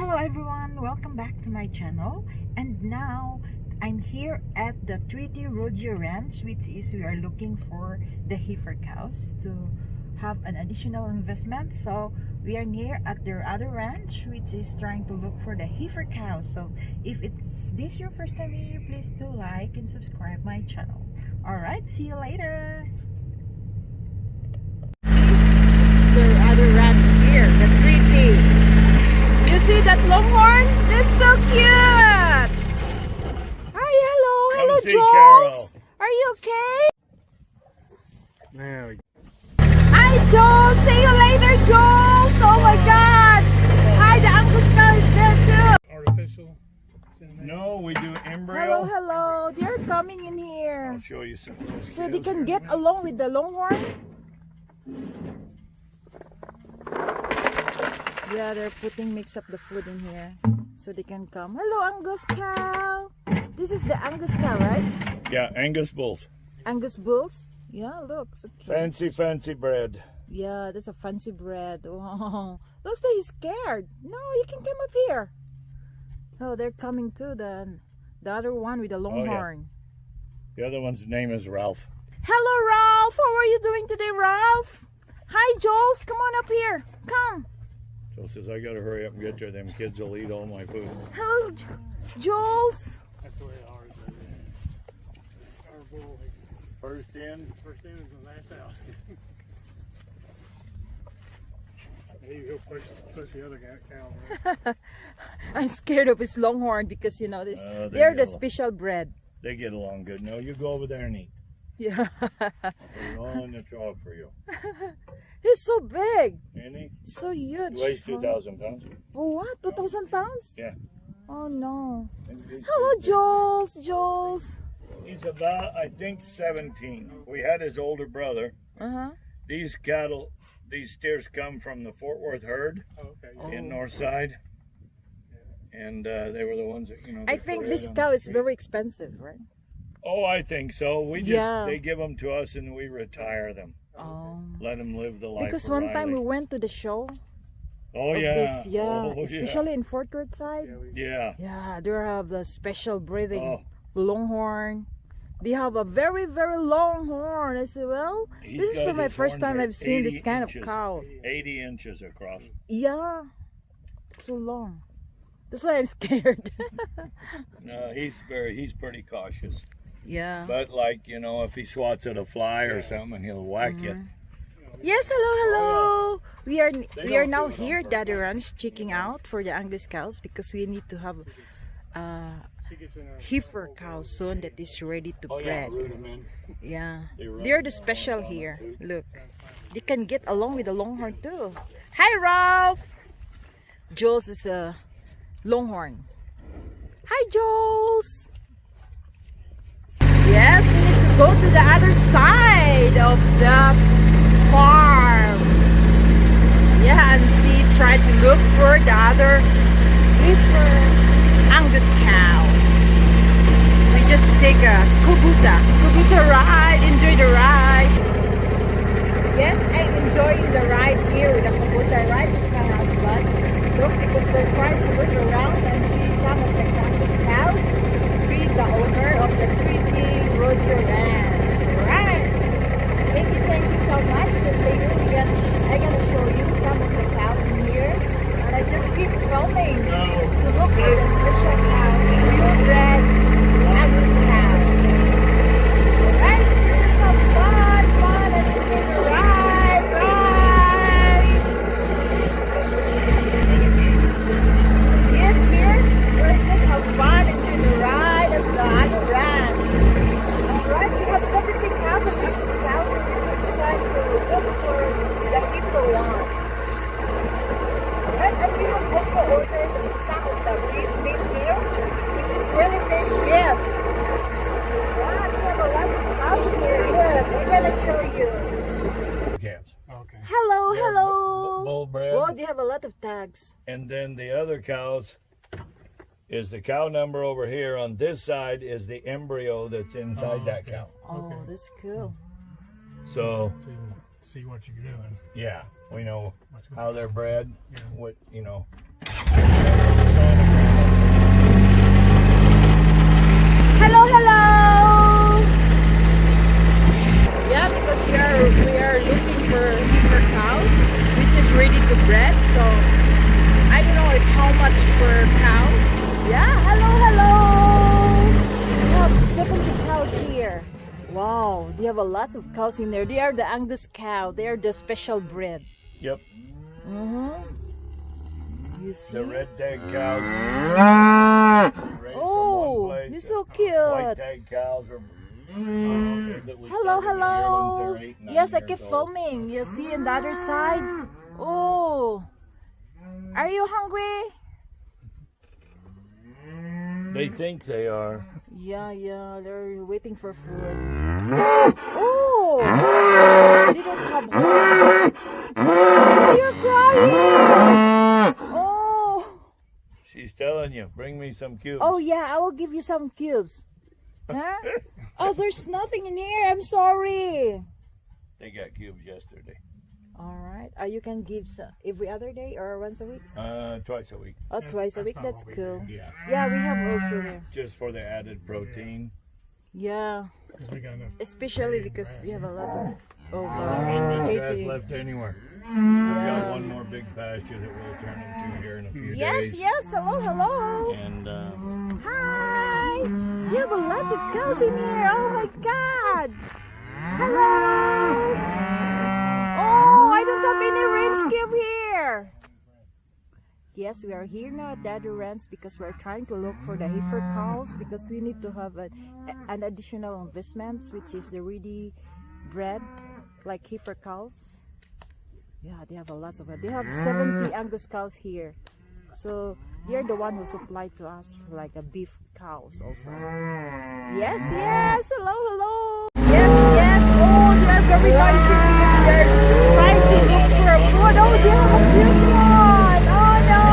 Hello everyone, welcome back to my channel. And now I'm here at the Treaty Rodeo Ranch, which is we are looking for the heifer cows to have an additional investment. So we are near at their other ranch, which is trying to look for the heifer cows. So if it's this your first time here, please do like and subscribe my channel. Alright, see you later. This is their other ranch here, the Treaty. You see that longhorn? That's so cute! Hi, hello, Jules! Are you okay? Now. Hi, Jules! See you later, Jules! Oh my God! Hi, the Angus cow is there too! Artificial? No, we do embryo. Hello, they're coming in here. I'll show you some of those. So they can get along with the longhorn? Yeah, they're putting mix up the food in here so they can come. Hello, Angus cow. This is the Angus cow, right? Yeah, Angus bulls. Angus bulls? Yeah, look. So cute. Fancy bread. Yeah, that's a fancy bread. Oh, looks like he's scared. No, you can come up here. Oh, they're coming too. The other one with the longhorn. Yeah. The other one's name is Ralph. Hello, Ralph. How are you doing today, Ralph? Hi, Jules. Come on up here. Come. Joe says I gotta hurry up and get there. Them kids will eat all my food. Hello, Jules. That's the way ours is. Our bull, First in first in is the last out. He'll push the other cow. I'm scared of his longhorn because you know this. They They're the get special breed. They get along good. No, you go over there and eat. Yeah. There's all in the trough for you. He's so big. Ain't he? So huge. He weighs 2,000 pounds. Oh, what? 2,000 pounds? Yeah. Oh no. He's Hello, Jules. He's about, I think, 17. We had his older brother. Uh-huh. These cattle, these steers come from the Fort Worth herd in Northside. And they were the ones that, you know. I think this cow is very expensive, right? Oh, I think so. We just, they give them to us and we retire them. Oh. Let them live the life. Because one time we went to the show. Oh, yeah. This, yeah. Oh, Especially in Fort Worth side. Yeah. Yeah, they have the special breathing longhorn. They have a very, very long horn. I said, well, this is for my first time I've seen this kind of cow. 80 inches across. Yeah. So long. That's why I'm scared. No, he's pretty cautious. Yeah. But like, you know, if he swats at a fly or something, he'll whack you. Yes, hello. We are now here at the ranch checking out for the Angus cows because we need to have heifer cows soon that is ready to bred. Yeah. They're the special here. Look. They can get along with the longhorn too. Hi, Ralph. Jules is a longhorn. Hi, Jules. Yes, we need to go to the other side of the farm. Yeah, and try to look for the other heifer Angus cow. We just take a Kubuta ride. Enjoy the ride. Yes, I'm enjoying the ride here with the Kubuta ride with my husband. Look, because we're trying to look around and see some of the Angus cows with the owner of the Treaty Rodeo Ranch. Right. Thank you so much. Because later I'm gonna show you some of the cows in here. And I just keep filming to look for the special cows, the purebred Angus cows. Alright, here's some fun, and enjoy the ride. Yes, here we're just have fun and enjoy the ride of the other ranch. Alright, we have 17 cows and 50 cows, and this is time to look for the heifer one. Alright, and we will just order some of the beef meat here, which is really tasty. Yes. Yeah, we have a lot of cows here. Look, we're gonna show you. Calves. Okay. Hello. Bull bred. Whoa, they have a lot of tags. And then the other cows is the cow number over here. On this side is the embryo that's inside that cow. Oh, that's cool. So you can see what you're doing. yeah, we know how they're bred, what, you know. they have a lot of cows in there. They are the Angus cow. They are the special breed. Yep. You see? The red tag cows. Oh, you're so cute. White tag cows are. Hello, hello. Yes, I keep filming. You see on the other side? Oh, are you hungry? They think they are. Yeah, they're waiting for food. Oh, they don't have water. Oh, you're crying. Oh. She's telling you, bring me some cubes. Oh yeah, I will give you some cubes. Huh? Oh, there's nothing in here. I'm sorry. They got cubes yesterday. All right. You can give some every other day or once a week? Twice a week. Oh, twice a week. That's cool. Yeah. Yeah, we have also there. Just for the added protein. Yeah. Especially because you have a lot of Grass left anywhere. We've got one more big pasture that we'll turn into here in a few days. Yes. Hello, hello. And hi. You have a lot of cows in here. Oh my God. Hello. Oh, I don't have any range cube here. Yes, we are here now at Daddy Ranch because we're trying to look for the heifer cows because we need to have an additional investment, which is the ready bred like heifer cows. Yeah, they have a lot of it. They have 70 Angus cows here. So they're the one who supplied to us like a beef cows also. Yes. Hello. Yes. Oh, they are very noisy because they're trying to look for a food. Oh, they have a cute one. Oh no.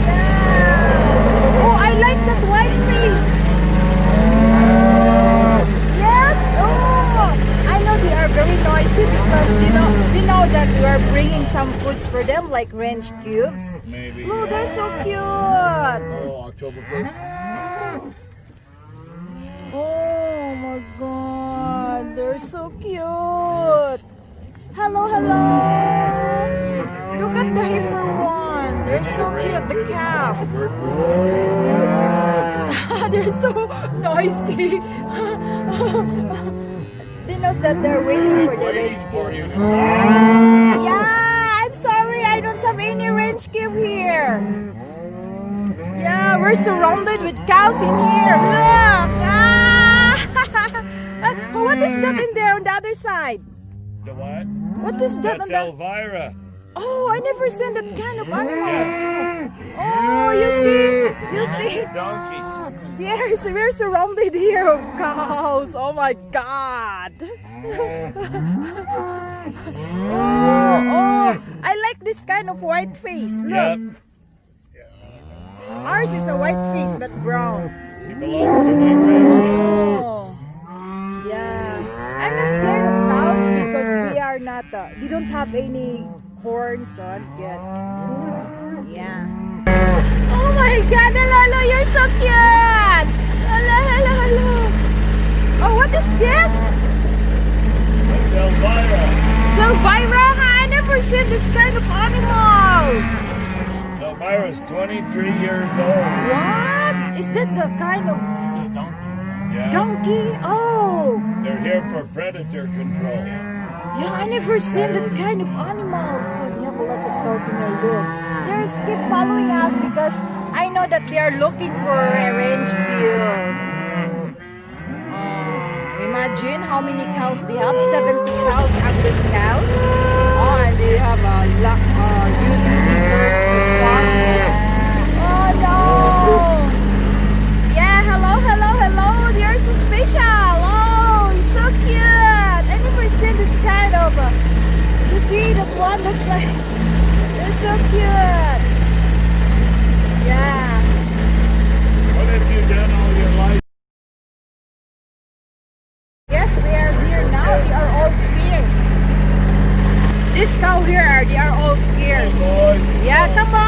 Yeah. Oh, I like that white face. Yes. Oh, I know they are very noisy because they know that we are bringing some foods for them like range cubes. maybe. Oh, they're so cute. Oh, October 1st. Oh my God, they're so cute. Hello. Look at the heifer one. They're so cute. The calf. They're so noisy. They know that they're waiting for the range cube. Yeah, I'm sorry, I don't have any range cube here. Yeah, we're surrounded with cows in here. Look! What is that in there on the other side? The what? What is that? That's on the... Elvira. Oh, I never seen that kind of animal. Oh, you see? Donkeys. Yes, we're surrounded here of cows. Oh my God. Oh, I like this kind of white face. Look. Yep. Ours is a white face but brown. She belongs to my grandkids. Oh. Yeah. I'm not scared of cows because they are not, they don't have any horns, so I'm good. Yeah. Oh my God, hello, you're so cute. Hello. Oh, what is this? That's Elvira. Elvira? I never seen this kind of animal. Elvira's 23 years old. What? Is that the kind of Yeah. donkey? Oh. They're here for predator control. Yeah, I never seen that kind of animals. So they have lots of cows in their look. They keep following us because I know that they are looking for a range cube. Imagine how many cows they have. 70 cows, Angus cows. Oh, and they have a lot huge figures. Oh no! Yeah, hello. They're so special. Oh, it's so cute. I never seen this kind of. You see, that one looks like they're so cute. Yeah. What have you done all your life? Yes, we are here now. They are all steers. This cow here, they are all steers. Boy. Yeah, come on.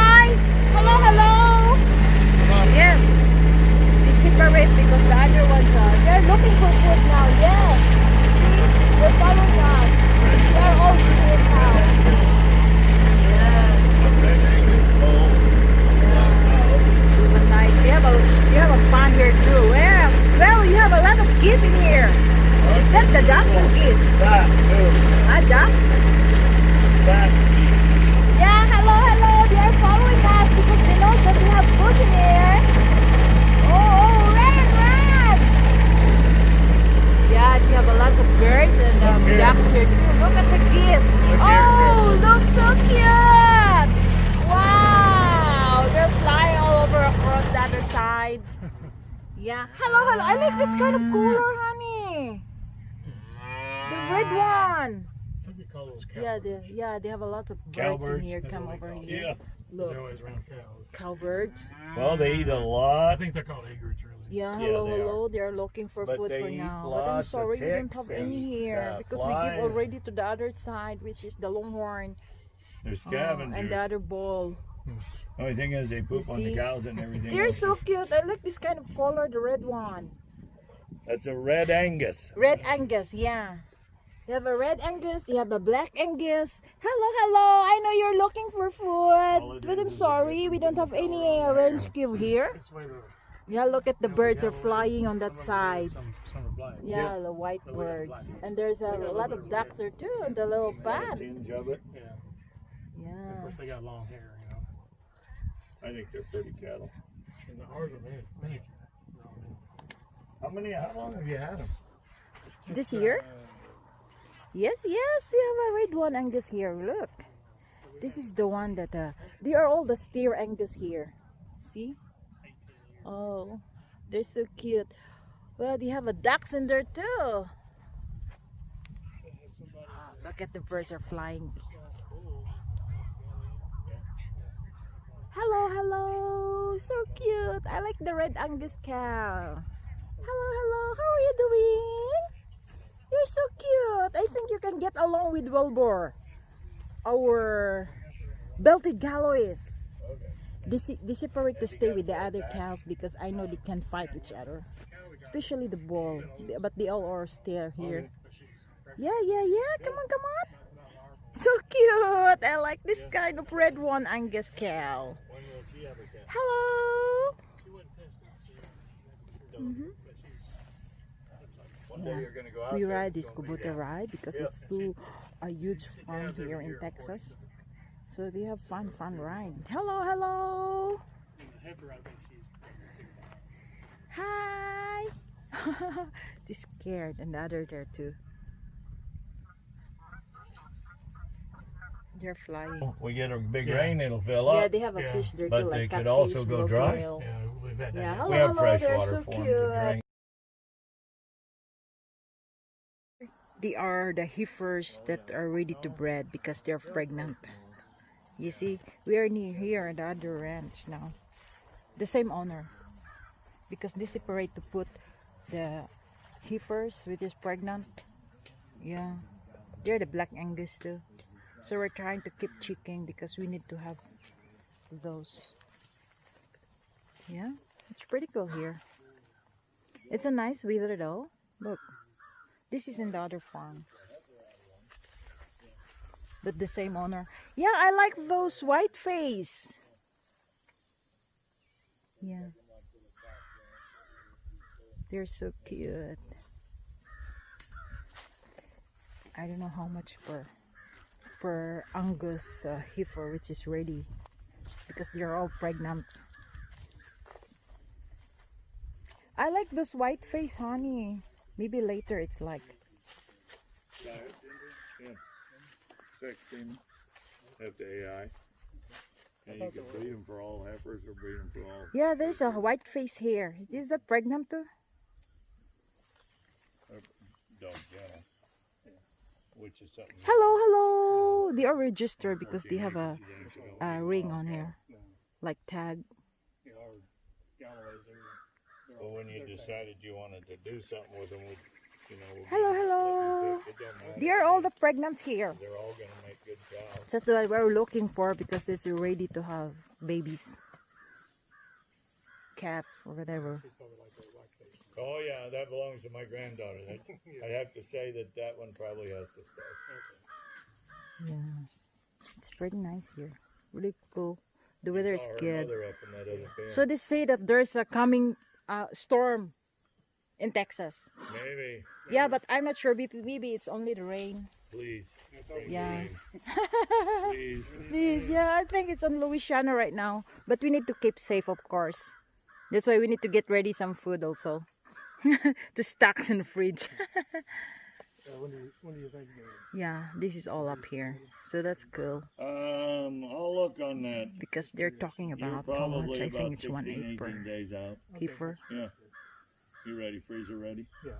Yeah. Hello, hello. I like this kind of color, honey. The red one. I think we call those cow Yeah, birds. they have a lot of birds Cowbirds? in here. That's Come what we over call them. here. Yeah. They're Look, always around cows. cowbirds. Well, they eat a I lot, think they're called egrets, really. Yeah, Yeah, hello, they hello. They are looking for But food they for eat now. But I'm lots of sorry, we don't ticks have and, any here because we give flies. already to the other side, which is the longhorn they're and scavengers. the other ball. The only thing is they poop on the see? cows and everything. They're else. so cute. I like this kind of color, the red one. That's a red Angus. Red Angus, yeah. You have a red Angus, you have a black Angus. Hello, hello. I know you're looking for food, but I'm sorry, we don't have any range cube here. This way the Yeah, look at the birds are flying on that side. some are black. Yeah, the white birds. And there's a lot of ducks there too, and the little pond. Tinge of it. Yeah. Of Yeah. course, they got long hair, you know. I think they're pretty cattle. And ours are miniature. How long have you had them? This year? Yes, yes, we have a red one Angus here. Look. This is the one that, they are all the steer Angus here. See? Oh, they're so cute. Well, they have a ducks in there too. Ah, look at the birds are flying. Hello, hello. So cute. I like the red Angus cow. Hello, hello. How are you doing? You're so cute. I think you can get along with Wilbur, our belted Galois. They separate to stay with the other cows because I know they can fight each other, especially the bull. But they all are still here. Yeah, yeah, yeah. Come on, come on. So cute. I like this kind of red one Angus cow. Hello. One day you're gonna go out We there, ride it's this gonna be Kubota ride because it's too a huge farm here in Texas. So they have fun ride. Hello, hello. Hi. She's scared, and the other there too. They're flying. We get a big rain, it'll fill up. Yeah, they have a fish there But too, they like could catfish, also go dry. bluegill. Yeah, we've had that. Yeah, hello, We have hello. fresh They're water so for them to cute. drink. They are the heifers that are ready to bred because they're pregnant. You see, we are near here at the other ranch now. The same owner. Because they separate to put the heifers which is pregnant. Yeah. They're the black Angus too. So we're trying to keep checking because we need to have those. Yeah, it's pretty cool here. It's a nice weather though. Look. This is in the other farm. But the same owner. Yeah, I like those white face. Yeah. They're so cute. I don't know how much per Angus heifer which is ready. Because they're all pregnant. I like those white face, honey. Maybe later it's like. Yeah. 16. Have the AI. And you can breed them for all heifers or breed them for all. Yeah, there's a white face here. Is that pregnant too? Dog, yeah. Which is something. Hello, hello. They are registered because they have a ring on here, like tag. Well, when you decided you wanted to do something with them, Hello, hello. They are all the pregnant here. they're all going to make good cows. That's what we're looking for because they're ready to have babies. Calf or whatever. Oh yeah, that belongs to my granddaughter. I'd have to say that one probably has to stay. Yeah. It's pretty nice here. Really cool. The weather is good. Mother up in that other pen. So they say that there's a coming storm in Texas. Maybe. Yeah, but I'm not sure. Maybe it's only the rain. Please. bring Yeah. rain. Please. Please, yeah, I think it's on Louisiana right now. But we need to keep safe, of course. That's why we need to get ready some food also. To stock in the fridge. When do you think you're Yeah, this is all up here. So that's cool. I'll look on that. Because they're talking You're about how much. probably I about think it's 16, 1/8 per 18 days out. heifer. Yeah. You ready? Freezer ready? Yeah.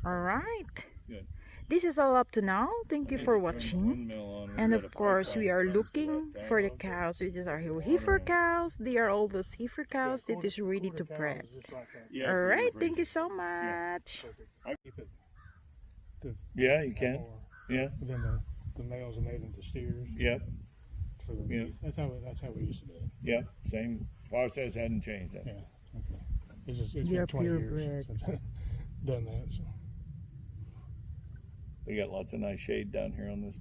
All right. Good. This is all up to now. Thank you for watching. And of course, we are looking for the cows. This is our heifer cows. They are all those heifer cows that is ready to bred. All right. Thank you so much. Yeah, you can. Yeah. But then the males are made into steers. Yep. For the Yeah. That's how we used to do it. Yep. Same. Process hadn't changed that. Yeah. Okay. It's You're been 20 years purebred. since I've done that. So. We got lots of nice shade down here on this